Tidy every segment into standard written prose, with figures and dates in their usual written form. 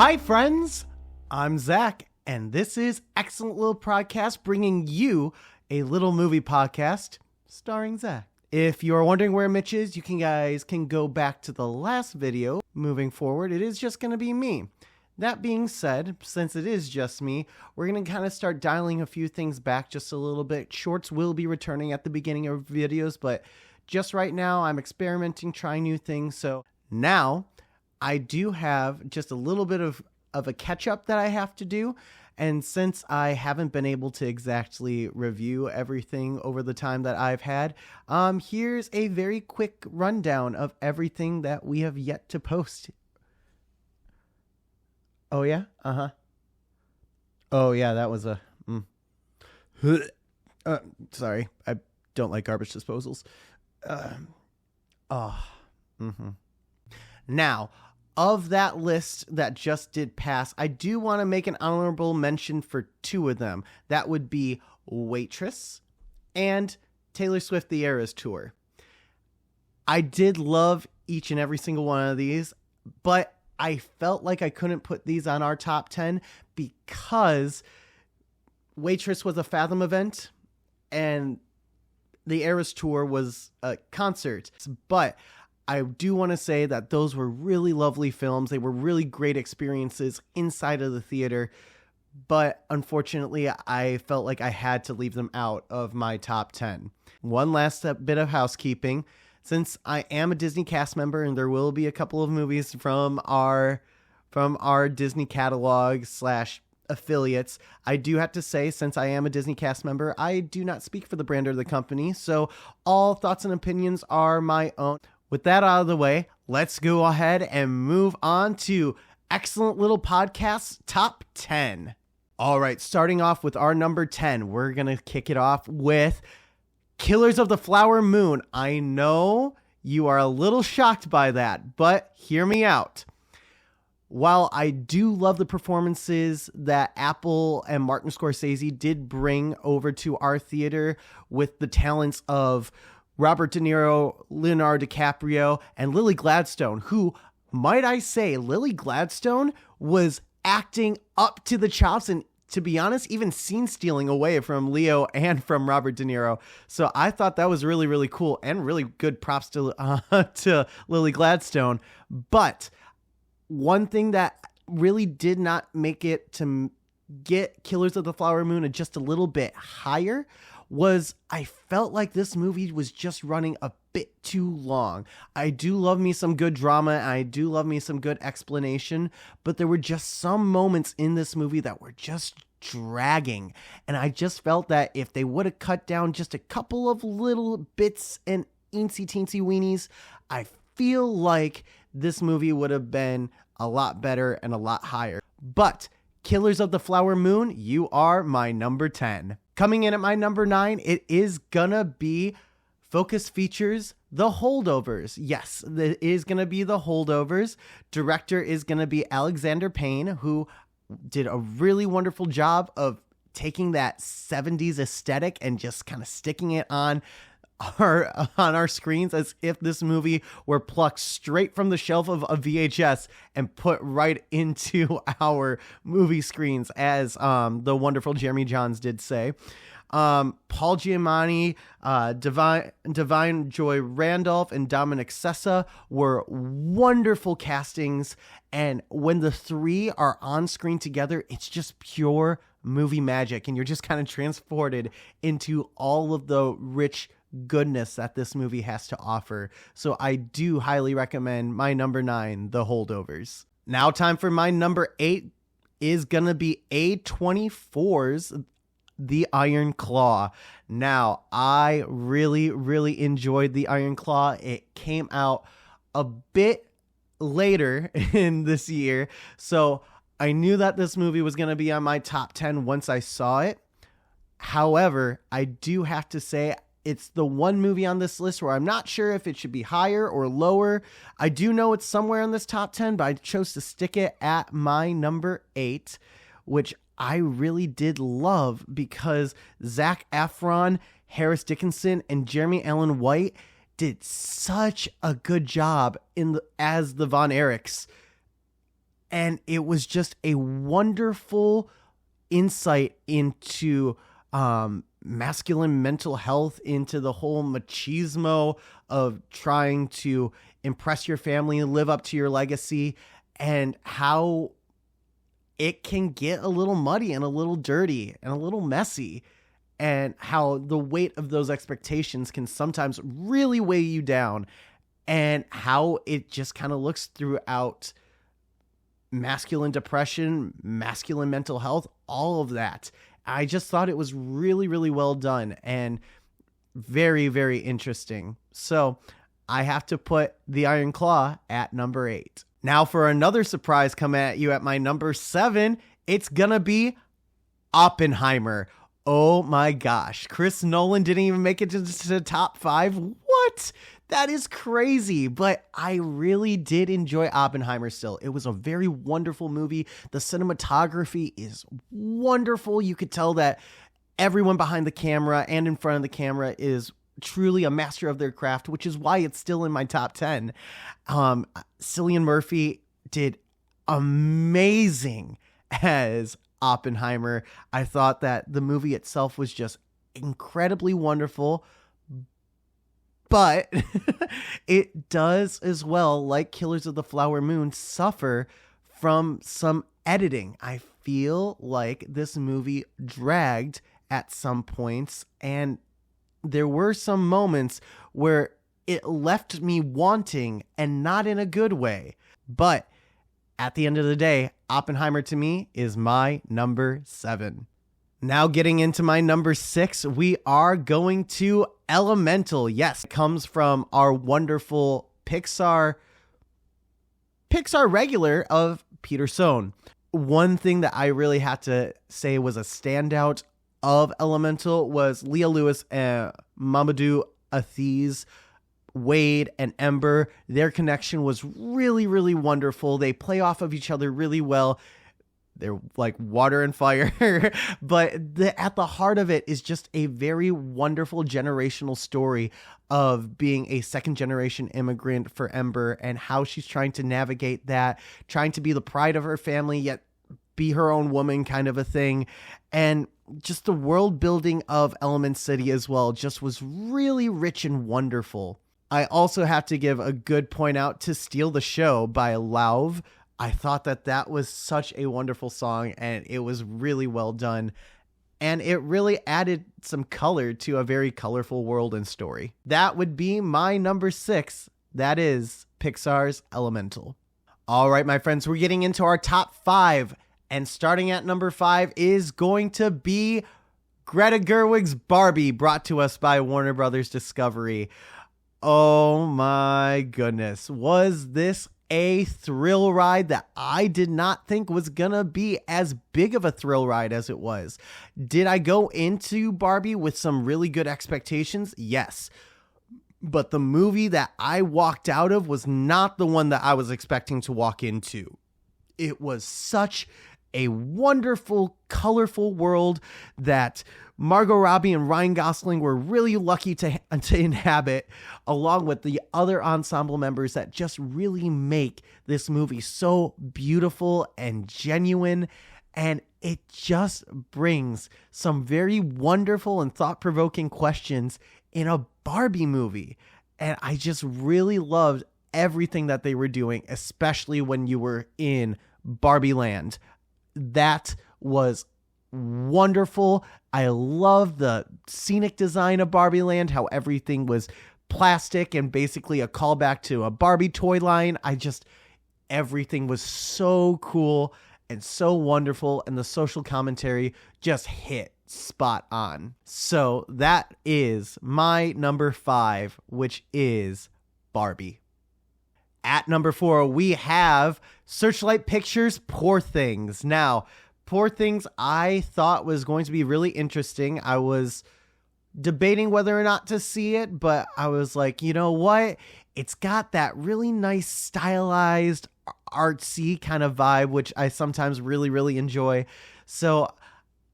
Hi, friends. I'm Zach, and this is Excellent Little Podcast, bringing you a little movie podcast starring Zach. If you're wondering where Mitch is, you guys can go back to the last video. Moving forward, it is just going to be me. That being said, since it is just me, we're going to kind of start dialing a few things back just a little bit. Shorts will be returning at the beginning of videos, but just right now, I'm experimenting, trying new things. So now I do have just a little bit of a catch-up that I have to do. And since I haven't been able to exactly review everything over the time that I've had, here's a very quick rundown of everything that we have yet to post. Oh, yeah? Uh-huh. Oh, yeah, that was a... sorry, I don't like garbage disposals. Now, of that list that just did pass, I do want to make an honorable mention for two of them. That would be Waitress and Taylor Swift The Eras Tour. I did love each and every single one of these, but I felt like I couldn't put these on our top 10 because Waitress was a Fathom event and the Eras Tour was a concert. But I do want to say that those were really lovely films. They were really great experiences inside of the theater. But unfortunately, I felt like I had to leave them out of my top 10. One last bit of housekeeping. Since I am a Disney cast member and there will be a couple of movies from our Disney catalog / affiliates, I do have to say, since I am a Disney cast member, I do not speak for the brand or the company. So all thoughts and opinions are my own. With that out of the way, let's go ahead and move on to Excellent Little Podcast's Top 10. All right, starting off with our number 10, we're going to kick it off with Killers of the Flower Moon. I know you are a little shocked by that, but hear me out. While I do love the performances that Apple and Martin Scorsese did bring over to our theater with the talents of Robert De Niro, Leonardo DiCaprio, and Lily Gladstone, who, might I say, Lily Gladstone was acting up to the chops and, to be honest, even scene stealing away from Leo and from Robert De Niro. So I thought that was really, really cool and really good props to Lily Gladstone. But one thing that really did not make it to get Killers of the Flower Moon just a little bit higher was I felt like this movie was just running a bit too long. I do love me some good drama, and I do love me some good explanation, but there were just some moments in this movie that were just dragging, and I just felt that if they would have cut down just a couple of little bits and eensy-teensy weenies, I feel like this movie would have been a lot better and a lot higher. But Killers of the Flower Moon, you are my number 10. Coming in at my number 9, it is gonna be Focus Features The Holdovers. Yes, it is gonna be The Holdovers. Director is gonna be Alexander Payne, who did a really wonderful job of taking that 70s aesthetic and just kind of sticking it on our screens as if this movie were plucked straight from the shelf of a VHS and put right into our movie screens, as the wonderful Jeremy Johns did say. Paul Giamatti, Divine Joy Randolph, and Dominic Sessa were wonderful castings, and when the three are on screen together, it's just pure movie magic, and you're just kind of transported into all of the rich goodness that this movie has to offer. So I do highly recommend my number 9, The Holdovers. Now time for my number 8 is gonna be A24's The Iron Claw. Now, I really, really enjoyed The Iron Claw. It came out a bit later in this year, so I knew that this movie was gonna be on my top 10 once I saw it. However, I do have to say, it's the one movie on this list where I'm not sure if it should be higher or lower. I do know it's somewhere in this top 10, but I chose to stick it at my number 8, which I really did love because Zac Efron, Harris Dickinson, and Jeremy Allen White did such a good job as the Von Erichs. And it was just a wonderful insight into masculine mental health, into the whole machismo of trying to impress your family and live up to your legacy, and how it can get a little muddy and a little dirty and a little messy, and how the weight of those expectations can sometimes really weigh you down, and how it just kind of looks throughout masculine depression, masculine mental health, all of that. I just thought it was really, really well done and very, very interesting. So I have to put The Iron Claw at number 8. Now for another surprise coming at you at my number 7, it's gonna be Oppenheimer. Oh my gosh, Chris Nolan didn't even make it to the top 5. What? That is crazy, but I really did enjoy Oppenheimer still. It was a very wonderful movie. The cinematography is wonderful. You could tell that everyone behind the camera and in front of the camera is truly a master of their craft, which is why it's still in my top 10. Cillian Murphy did amazing as Oppenheimer. I thought that the movie itself was just incredibly wonderful, but it does as well, like Killers of the Flower Moon, suffer from some editing. I feel like this movie dragged at some points, and there were some moments where it left me wanting, and not in a good way. But at the end of the day, Oppenheimer to me is my number 7. Now getting into my number 6, we are going to Elemental. Yes, it comes from our wonderful Pixar regular of Peter Sohn. One thing that I really had to say was a standout of Elemental was Leah Lewis and Mamadou Aziz, Wade and Ember. Their connection was really, really wonderful. They play off of each other really well. They're like water and fire, but at the heart of it is just a very wonderful generational story of being a second generation immigrant for Ember, and how she's trying to navigate that, trying to be the pride of her family, yet be her own woman kind of a thing. And just the world building of Element City as well just was really rich and wonderful. I also have to give a good point out to Steal the Show by Lauv. I thought that was such a wonderful song, and it was really well done. And it really added some color to a very colorful world and story. That would be my number 6. That is Pixar's Elemental. All right, my friends, we're getting into our top 5. And starting at number 5 is going to be Greta Gerwig's Barbie, brought to us by Warner Brothers Discovery. Oh my goodness. Was this a thrill ride that I did not think was gonna be as big of a thrill ride as it was? Did I go into Barbie with some really good expectations? Yes. But the movie that I walked out of was not the one that I was expecting to walk into. It was such a wonderful, colorful world that Margot Robbie and Ryan Gosling were really lucky to inhabit, along with the other ensemble members that just really make this movie so beautiful and genuine. And it just brings some very wonderful and thought-provoking questions in a Barbie movie. And I just really loved everything that they were doing, especially when you were in Barbie Land. That was wonderful. I love the scenic design of Barbie Land, how everything was plastic and basically a callback to a Barbie toy line. Everything was so cool and so wonderful, and the social commentary just hit spot on. So that is my number 5, which is Barbie. At number 4, we have Searchlight Pictures' Poor Things. Now, Poor Things I thought was going to be really interesting. I was debating whether or not to see it, but I was like, you know what? It's got that really nice stylized artsy kind of vibe, which I sometimes really, really enjoy. So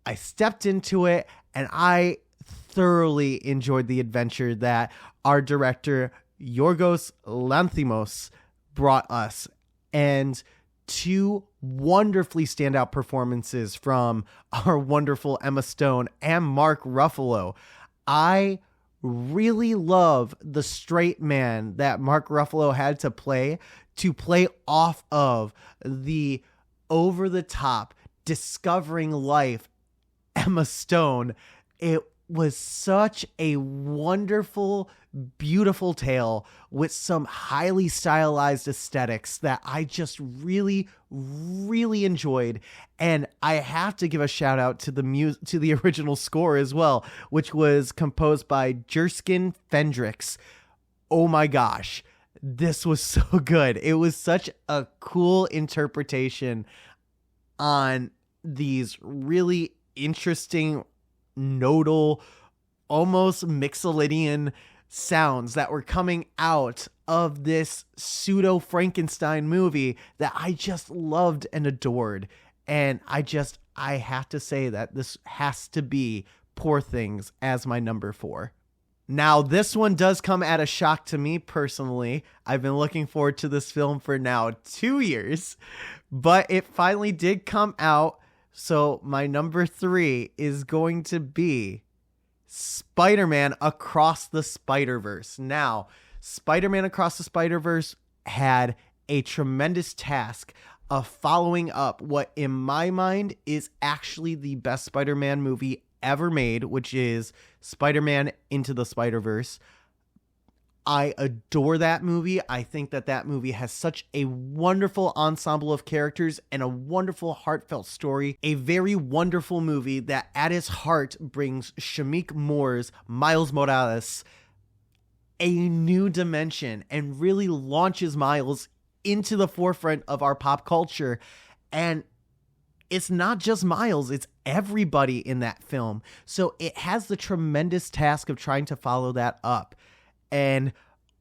I stepped into it, and I thoroughly enjoyed the adventure that our director Yorgos Lanthimos brought us. And two wonderfully standout performances from our wonderful Emma Stone and Mark Ruffalo. I really love the straight man that Mark Ruffalo had to play off of the over-the-top discovering life Emma Stone. It was such a wonderful, beautiful tale with some highly stylized aesthetics that I just really, really enjoyed. And I have to give a shout out to the original score as well, which was composed by Jerskin Fendrix. Oh my gosh, this was so good. It was such a cool interpretation on these really interesting nodal, almost Mixolydian sounds that were coming out of this pseudo Frankenstein movie that I just loved and adored. And I have to say that this has to be Poor Things as my number 4. Now, this one does come at a shock to me personally. I've been looking forward to this film for now 2 years, but it finally did come out. So my number 3 is going to be Spider-Man Across the Spider-Verse. Now, Spider-Man Across the Spider-Verse had a tremendous task of following up what in my mind is actually the best Spider-Man movie ever made, which is Spider-Man Into the Spider-Verse. I adore that movie. I think that movie has such a wonderful ensemble of characters and a wonderful heartfelt story. A very wonderful movie that at its heart brings Shameik Moore's Miles Morales a new dimension and really launches Miles into the forefront of our pop culture. And it's not just Miles, it's everybody in that film. So it has the tremendous task of trying to follow that up. And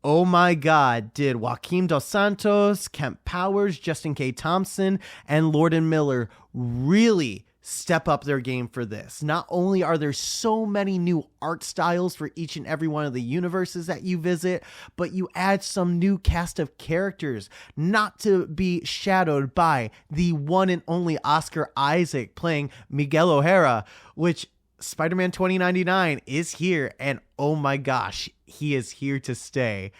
oh my God, did Joaquin Dos Santos, Kemp Powers, Justin K. Thompson, and Lord & Miller really step up their game for this. Not only are there so many new art styles for each and every one of the universes that you visit, but you add some new cast of characters, not to be shadowed by the one and only Oscar Isaac playing Miguel O'Hara, which Spider-Man 2099 is here, and oh my gosh, he is here to stay.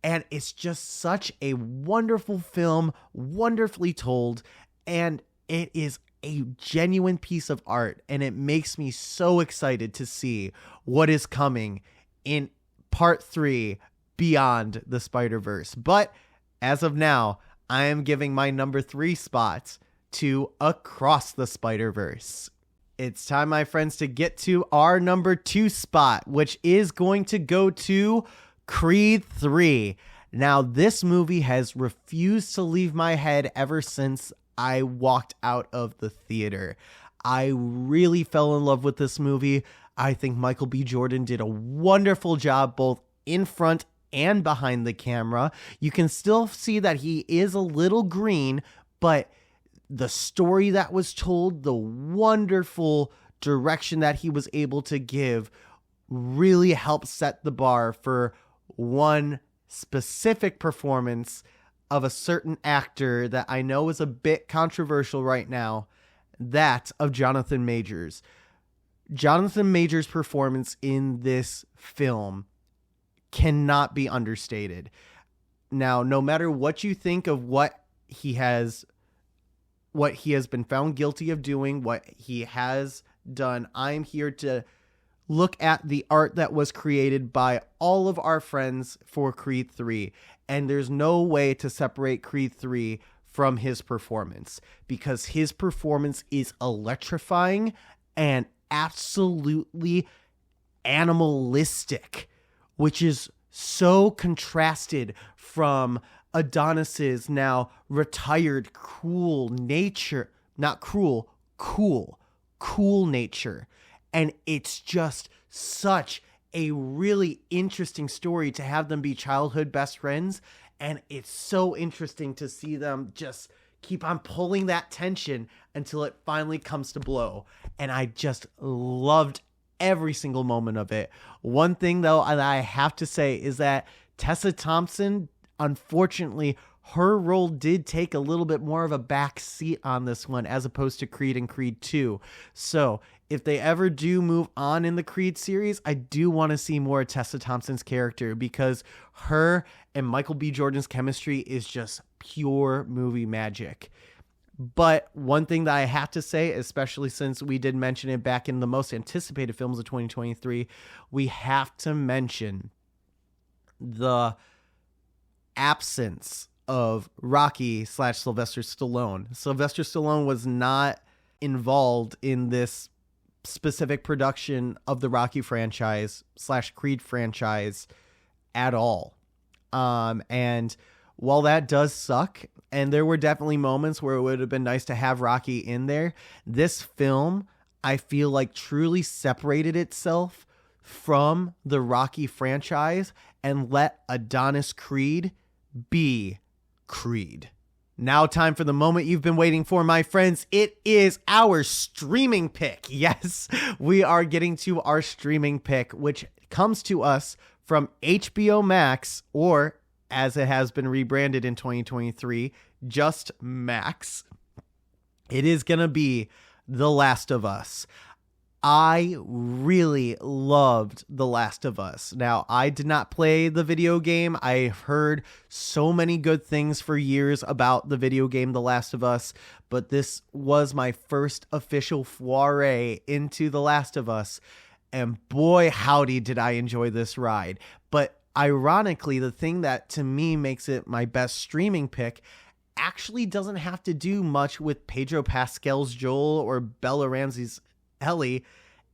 And it's just such a wonderful film, wonderfully told, and it is a genuine piece of art, and it makes me so excited to see what is coming in part 3 Beyond the Spider-Verse. But as of now, I am giving my number 3 spot to Across the Spider-Verse. It's time, my friends, to get to our number 2 spot, which is going to go to Creed 3. Now, this movie has refused to leave my head ever since I walked out of the theater. I really fell in love with this movie. I think Michael B. Jordan did a wonderful job both in front and behind the camera. You can still see that he is a little green, but the story that was told, the wonderful direction that he was able to give really helped set the bar for one specific performance of a certain actor that I know is a bit controversial right now, that of Jonathan Majors. Jonathan Majors' performance in this film cannot be understated. Now, no matter what you think of what he has been found guilty of doing, what he has done, I'm here to look at the art that was created by all of our friends for Creed 3. And there's no way to separate Creed 3 from his performance, because his performance is electrifying and absolutely animalistic, which is so contrasted from Adonis's now retired cool nature, not cruel, cool nature. And it's just such a really interesting story to have them be childhood best friends. And it's so interesting to see them just keep on pulling that tension until it finally comes to blow. And I just loved every single moment of it. One thing though that I have to say is that Tessa Thompson, unfortunately, her role did take a little bit more of a back seat on this one as opposed to Creed and Creed 2. So if they ever do move on in the Creed series, I do want to see more of Tessa Thompson's character, because her and Michael B. Jordan's chemistry is just pure movie magic. But one thing that I have to say, especially since we did mention it back in the most anticipated films of 2023, we have to mention the absence of Rocky / Sylvester Stallone. Sylvester Stallone was not involved in this specific production of the Rocky franchise / Creed franchise at all. And while that does suck, and there were definitely moments where it would have been nice to have Rocky in there, this film, I feel like, truly separated itself from the Rocky franchise and let Adonis Creed be Creed. Now time for the moment you've been waiting for, my friends. It is our streaming pick. Yes, we are getting to our streaming pick, which comes to us from HBO Max, or as it has been rebranded in 2023, just Max. It is going to be The Last of Us. I really loved The Last of Us. Now, I did not play the video game. I've heard so many good things for years about the video game The Last of Us, but this was my first official foray into The Last of Us, and boy, howdy did I enjoy this ride. But ironically, the thing that to me makes it my best streaming pick actually doesn't have to do much with Pedro Pascal's Joel or Bella Ramsey's Ellie.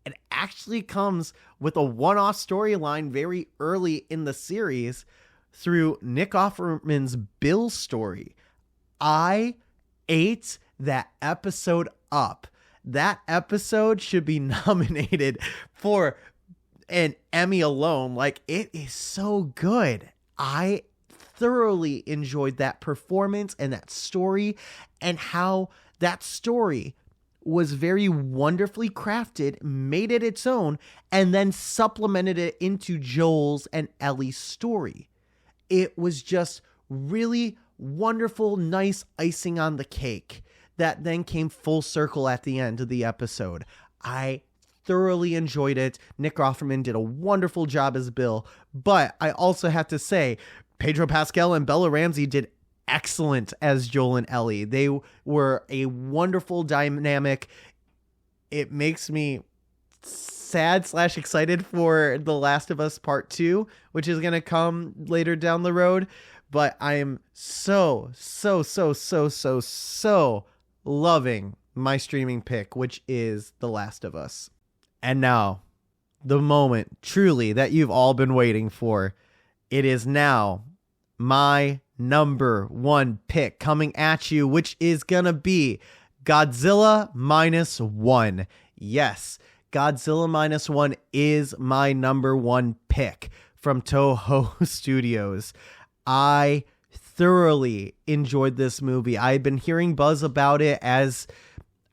It actually comes with a one-off storyline very early in the series through Nick Offerman's Bill story. I ate that episode up. That episode should be nominated for an Emmy alone. Like, it is so good. I thoroughly enjoyed that performance and that story, and how that story was very wonderfully crafted, made it its own, and then supplemented it into Joel's and Ellie's story. It was just really wonderful, nice icing on the cake that then came full circle at the end of the episode. I thoroughly enjoyed it. Nick Offerman did a wonderful job as Bill, but I also have to say, Pedro Pascal and Bella Ramsey did excellent as Joel and Ellie. They were a wonderful dynamic. It makes me sad / excited for The Last of Us Part 2, which is going to come later down the road. But I am so loving my streaming pick, which is The Last of Us. And now, the moment truly that you've all been waiting for. It is now my number one pick coming at you, which is gonna be Godzilla -1. Yes, Godzilla -1 is my number one pick from Toho Studios. I thoroughly enjoyed this movie. I had been hearing buzz about it as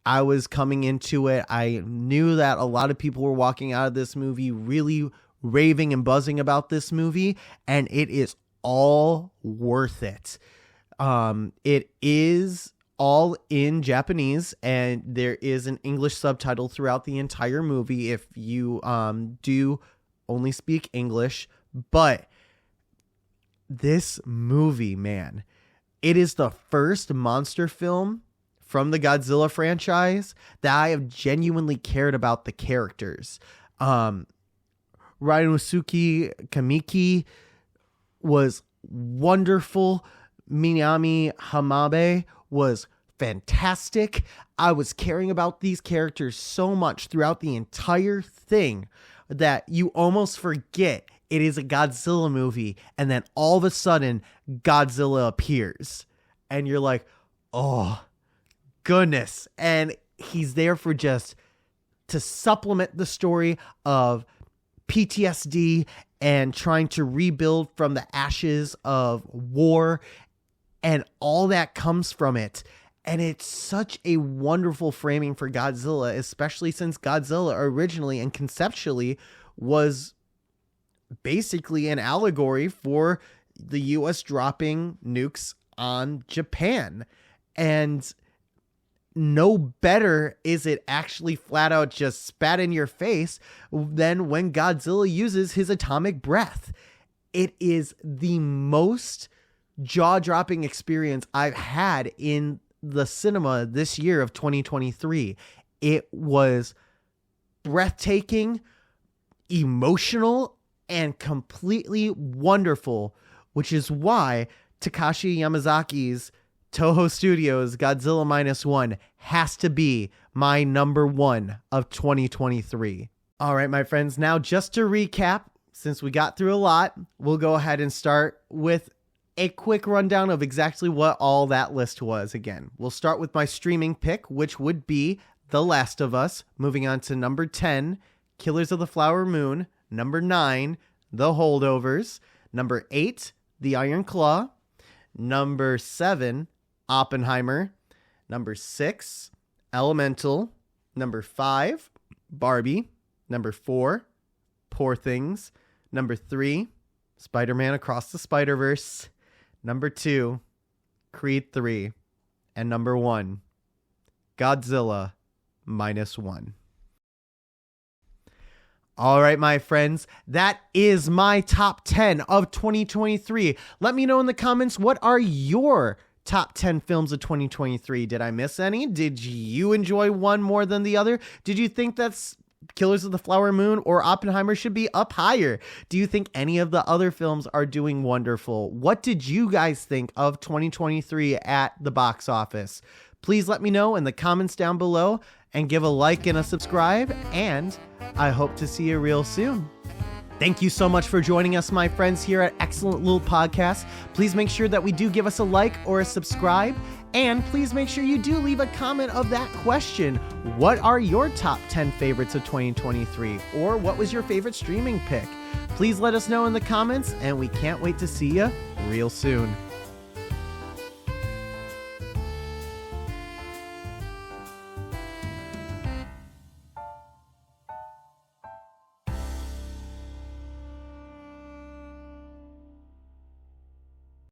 I was coming into it. I knew that a lot of people were walking out of this movie really raving and buzzing about this movie, and it is all worth it. It is all in Japanese, and there is an English subtitle throughout the entire movie if you do only speak English. But this movie, man, it is the first monster film from the Godzilla franchise that I have genuinely cared about the characters. Ryosuke Kamiki was wonderful. Minami Hamabe was fantastic. I was caring about these characters so much throughout the entire thing that you almost forget it is a Godzilla movie, and then all of a sudden Godzilla appears and you're like, oh goodness. And he's there for just to supplement the story of PTSD and trying to rebuild from the ashes of war, and all that comes from it. And it's such a wonderful framing for Godzilla, especially since Godzilla originally and conceptually was basically an allegory for the US dropping nukes on Japan. And no better is it actually flat out just spat in your face than when Godzilla uses his atomic breath. It is the most jaw-dropping experience I've had in the cinema this year of 2023. It was breathtaking, emotional, and completely wonderful, which is why Takashi Yamazaki's Toho Studios Godzilla -1 has to be my number one of 2023. All right, my friends, now just to recap, since we got through a lot, we'll go ahead and start with a quick rundown of exactly what all that list was again. We'll start with my streaming pick, which would be The Last of Us. Moving on to number 10, Killers of the Flower Moon. Number 9, The Holdovers. Number 8, The Iron Claw. Number 7, Oppenheimer. Number 6, Elemental. Number 5, Barbie. Number 4, Poor Things. Number 3, Spider-Man Across the Spider-Verse. Number 2, Creed 3. And number 1, Godzilla -1. All right, my friends, that is my top 10 of 2023. Let me know in the comments, what are your top 10 films of 2023? Did I miss any? Did you enjoy one more than the other? Did you think that's Killers of the Flower Moon or Oppenheimer should be up higher? Do you think any of the other films are doing wonderful? What did you guys think of 2023 at the box office? Please let me know in the comments down below, and give a like and a subscribe, and I hope to see you real soon. Thank you so much for joining us, my friends, here at Excellent Little Podcast. Please make sure that we do give us a like or a subscribe, and please make sure you do leave a comment of that question. What are your top 10 favorites of 2023? Or what was your favorite streaming pick? Please let us know in the comments, and we can't wait to see you real soon.